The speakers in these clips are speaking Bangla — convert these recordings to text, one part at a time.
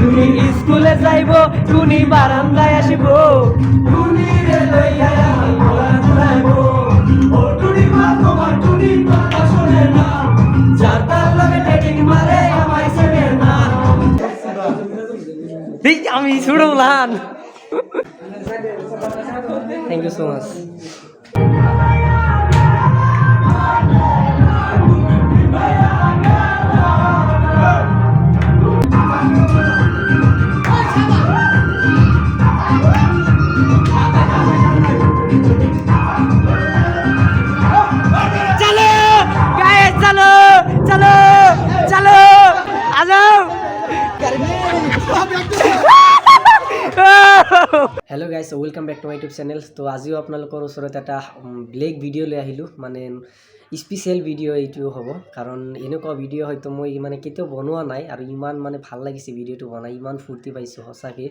টুনি স্কুলে যাইব টুনি বারান্দায় আসিব টুনি রে লইয়া আমি গলা ঘুরাইব ও টুনি মা তোমার টুনি কথা শোনে না যার তার লগে ডেটিং মারে আমায় চেনে না আমি ছুড়লাম thank you so much hello' guys welcome back to my YouTube channel তো আজিও আপোনালোকৰ ওচৰত এটা ব্লেগ ভিডিঅ' লৈ আহিলোঁ মানে স্পেচিয়েল ভিডিঅ' এইটো হ'ব কাৰণ এনেকুৱা ভিডিঅ' হয়তো মই মানে কেতিয়াও বনোৱা নাই আৰু ইমান মানে ভাল লাগিছে ভিডিঅ'টো বনাই ইমান ফূৰ্তি পাইছোঁ সঁচাকৈ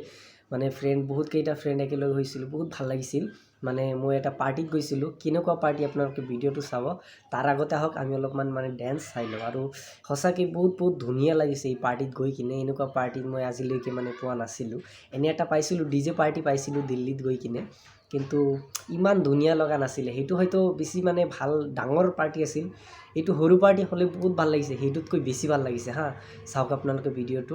মানে বহুত কেইটা ফ্ৰেণ্ড একেলগে হৈছিলোঁ বহুত ভাল লাগিছিল মানে মই এটা পাৰ্টিত গৈছিলোঁ কেনেকুৱা পাৰ্টি আপোনালোকে ভিডিঅ'টো চাব তাৰ আগতে আহক আমি অলপমান মানে ডেন্স চাই লওঁ আৰু সঁচাকৈ বহুত ধুনীয়া লাগিছে এই পাৰ্টিত গৈ কিনে এনেকুৱা পাৰ্টিত মই আজিলৈকে মানে পোৱা নাছিলোঁ এনে এটা পাইছিলোঁ ডিজে পাৰ্টি পাইছিলোঁ দিল্লীত গৈ কিনে কিন্তু ইমান ধুনীয়া লগা নাছিলে সেইটো হয়তো বেছি মানে ভাল ডাঙৰ পাৰ্টি আছিল এইটো সৰু পাৰ্টি হ'লে বহুত ভাল লাগিছে সেইটোতকৈ বেছি ভাল লাগিছে হা চাওক আপোনালোকে ভিডিঅ'টো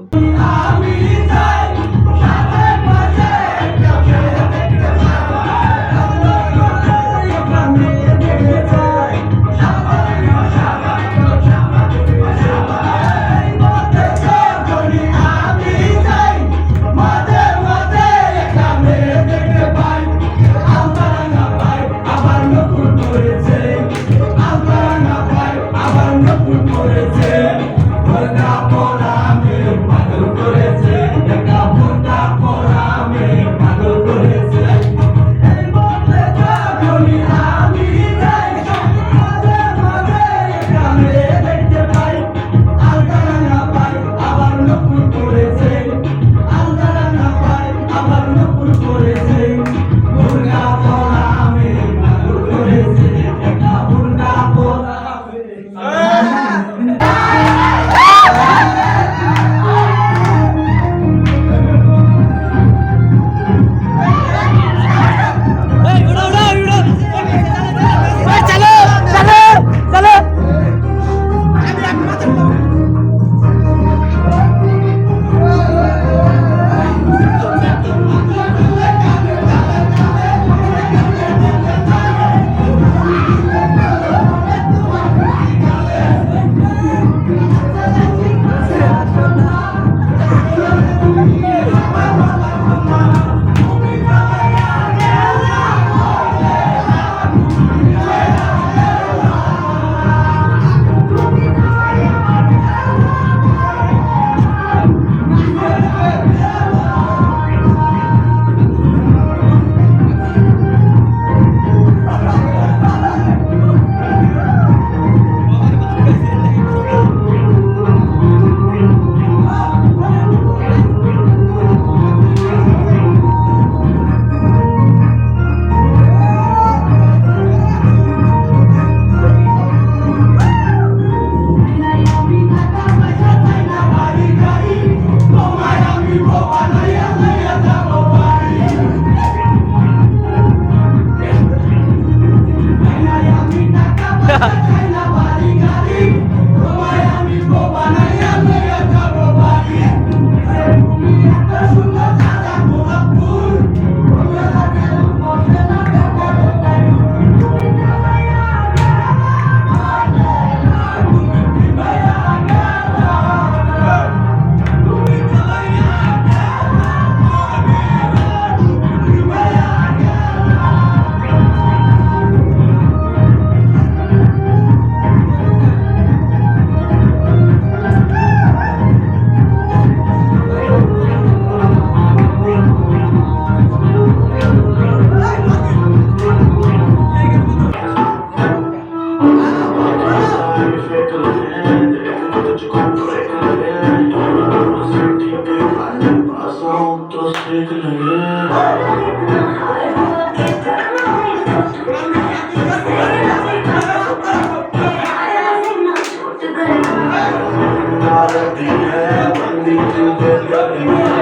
Bandi tu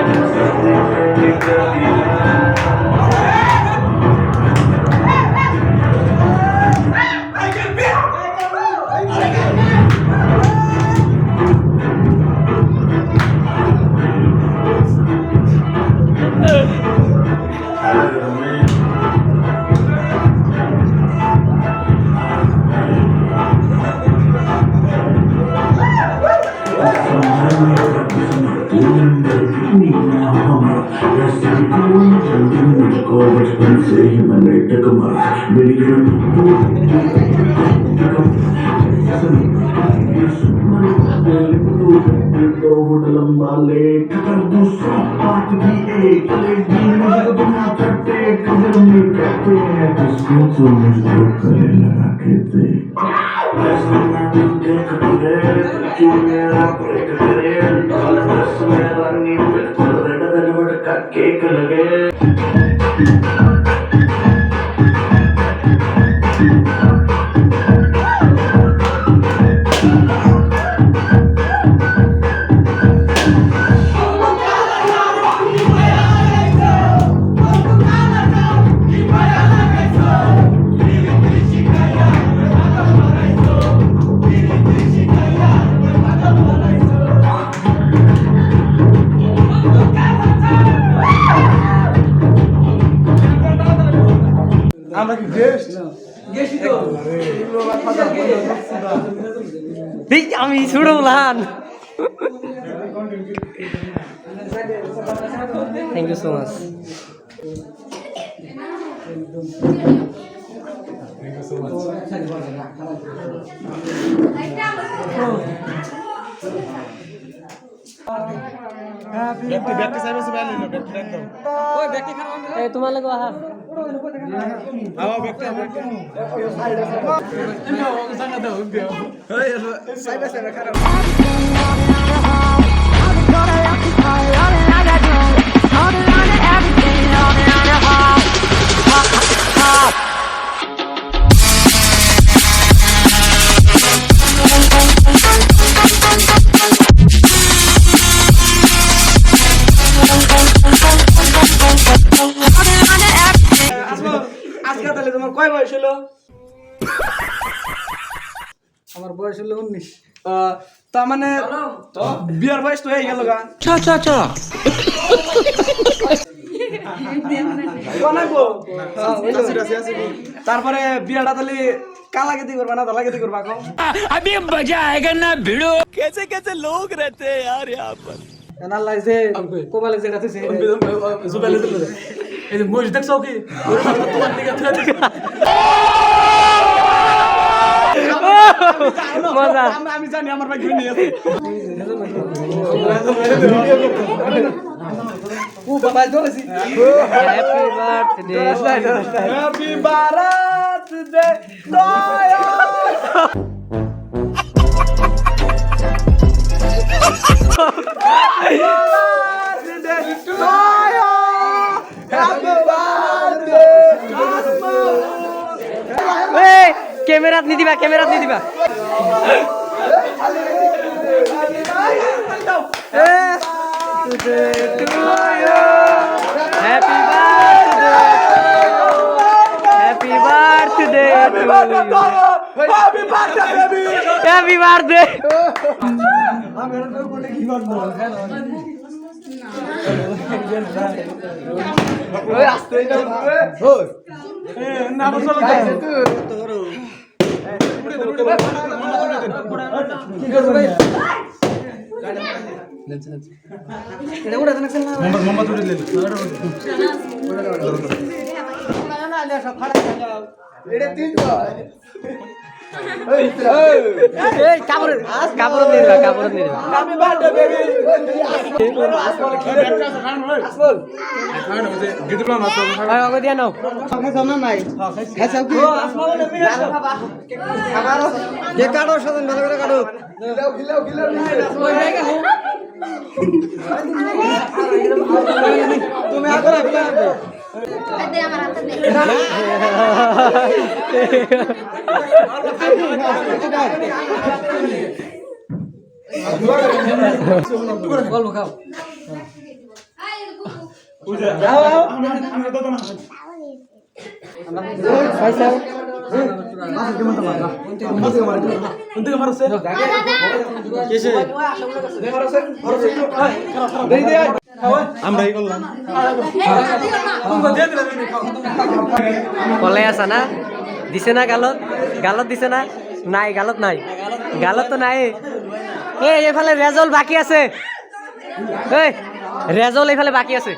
लंबा लेट कर दूसरा बात भी एक लेकिन मुझे तो ना करते कदर में कहते हैं इसको तो मुझको गले लगा के दे ऐसा ना देख रे क्यों मेरा ब्रेक करे बस मेरा नी बिल्कुल रेड वेलवेट का केक लगे আমি ছোড়ো লান থ্যাংক ইউ সো মাচ তোমালোক আহা আজকে তাহলে তোমার কয় বয়স হলো? আমার বয়স হলো 19। তার মানে বিয়ার বয়স তো হয়ে গেল গা। তারপরে বিয়াটা তাহলে কালা কেদি করবা না ধলা কেদি করবা? अभी मजा आएगा ना भिड़ो। कैसे कैसे लोग रहते हैं यार यहाँ पर। নাল্লাই যে কোবালে যেটা আছে জুবালে দিল এই যে মজ দেখছো কি তোমার দিকে মজা আমি জানি আমার ভাই ঘুরে নিয়ে আছে ও বাবা ধরেছি হ্যাপি বার্থডে হ্যাপি বার্থডে ক্যামেরাত নি দিবা ক্যামেরাত নি দিবা happy birthday happy birthday happy birthday কাপড় কাপড় নিয়ে দিবা কাপড় নিয়ে দিবা হ্যাপি বার্থডে বেবি ওকে দিয়া নাও কেক কাটো সদন ভালো করে কাটো তুমি আগর আমার হাতে দে গল্প খাও আমরাই করলাম কলাই আসা না দিছে না গালত গালত দিছে না নাই গালত নাই গালত তো নাই এই এফালে রেজাল্ট বাকি আছে এই রেজল এইফালে বাকি আছে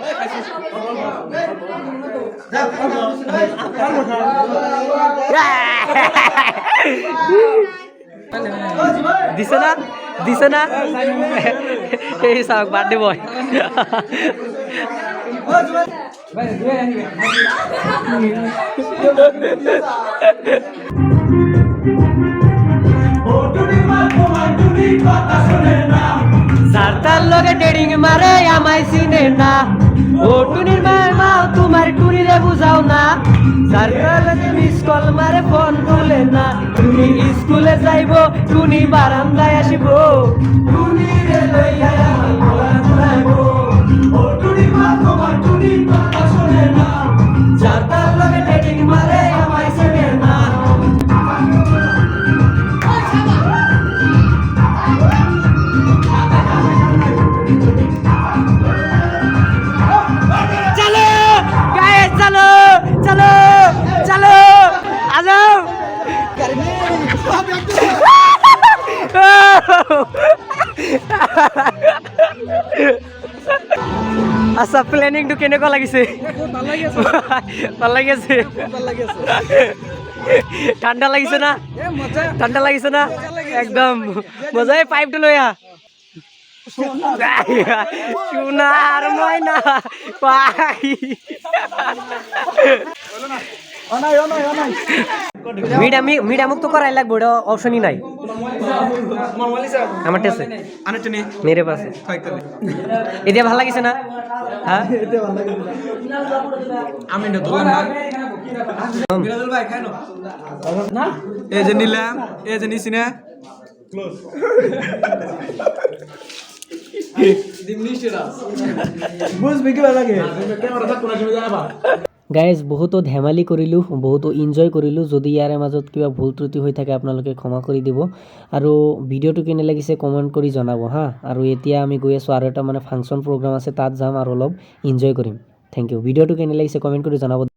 দিছে না এই চাওক বাৰ্থডে বয় যার তার লগে ডেডিং মারে আমায় চিনে না ও টুনির মায়ের মা তোমার টুনিরে বুঝাও না যার তার লগে মিস কল মারে ফোন তুলে না টুনি স্কুলে যাইব টুনি বারান্দায় আসিব টুনিরে লইয়া আমি ঘোরা ঘুরাইব ও টুনির মা তোমার টুনির কথা শুনে না যার তার লগে ডেডিং মারে আমায় চিনে না चलो गाइस चलो चलो चलो आ जाओ আচ্ছা প্ল্যানিংটো কেনেকুৱা লাগিছে ভাল লাগিছে ঠাণ্ডা লাগিছে না ঠাণ্ডা লাগিছে না একদম মজাই পাইপটো লৈ আহ সোনার ময়না মিডামুক তো করাই লাগবো ওটা অপশনই নাই আমার টেসে মেরে পাশে এদিকে ভাল লাগিছে না হ্যাঁ আমি না ধরলাম না এই যে নিলাম এই যে নিছি না গাইজ বহুতো ধেমালি কৰিলোঁ বহুতো এনজয় কৰিলোঁ যদি ইয়াৰে মাজত কিবা ভুল ত্ৰুটি হৈ থাকে আপোনালোকে ক্ষমা কৰি দিব আৰু ভিডিঅ'টো কেনে লাগিছে কমেণ্ট কৰি জনাব হা আৰু এতিয়া আমি গৈ আছোঁ আৰু এটা মানে ফাংচন প্ৰগ্ৰাম আছে তাত যাম আৰু অলপ এনজয় কৰিম থেংক ইউ ভিডিঅ'টো কেনে লাগিছে কমেণ্ট কৰি জনাব